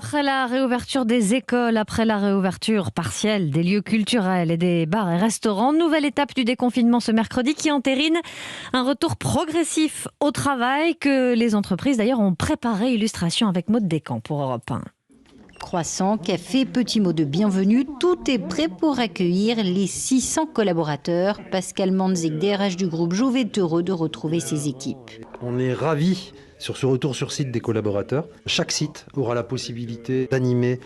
Après la réouverture des écoles, après la réouverture partielle des lieux culturels et des bars et restaurants, nouvelle étape du déconfinement ce mercredi qui entérine un retour progressif au travail que les entreprises d'ailleurs ont préparé. Illustration avec Maud Descamps pour Europe 1. Croissant, café, petits mots de bienvenue, tout est prêt pour accueillir les 600 collaborateurs. Pascal Manzik, DRH du groupe Jouve, est heureux de retrouver ses équipes. On est ravis sur ce retour sur site des collaborateurs. Chaque site aura la possibilité d'animer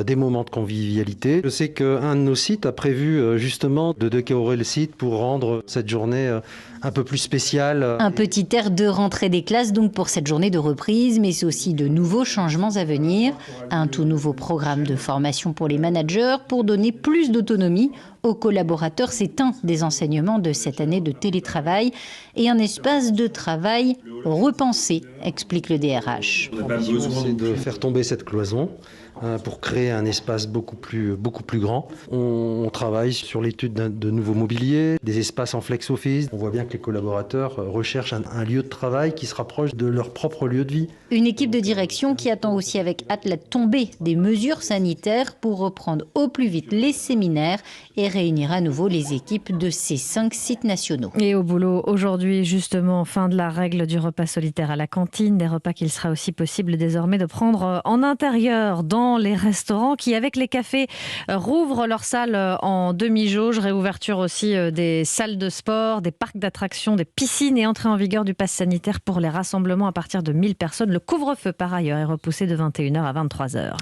des moments de convivialité. Je sais qu'un de nos sites a prévu justement de décorer le site pour rendre cette journée un peu plus spéciale. Un petit air de rentrée des classes donc pour cette journée de reprise, mais aussi de nouveaux changements à venir. Un tout nouveau programme de formation pour les managers pour donner plus d'autonomie aux collaborateurs. C'est un des enseignements de cette année de télétravail et un espace de travail repensé, explique le DRH. L'ambition, c'est de faire tomber cette cloison pour créer un espace beaucoup plus grand. On travaille sur l'étude de nouveaux mobiliers, des espaces en flex office. On voit bien que les collaborateurs recherchent un lieu de travail qui se rapproche de leur propre lieu de vie. Une équipe de direction qui attend aussi avec hâte la tombée des mesures sanitaires pour reprendre au plus vite les séminaires et réunir à nouveau les équipes de ces 5 sites nationaux. Et au boulot, aujourd'hui, justement, fin de la règle du repas solitaire à la cantine, des repas qu'il sera aussi possible désormais de prendre en intérieur dans les restaurants qui, avec les cafés, rouvrent leurs salles en demi-jauge. Réouverture aussi des salles de sport, des parcs d'attractions, des piscines et entrée en vigueur du pass sanitaire pour les rassemblements à partir de 1000 personnes. Le couvre-feu, par ailleurs, est repoussé de 21h à 23h.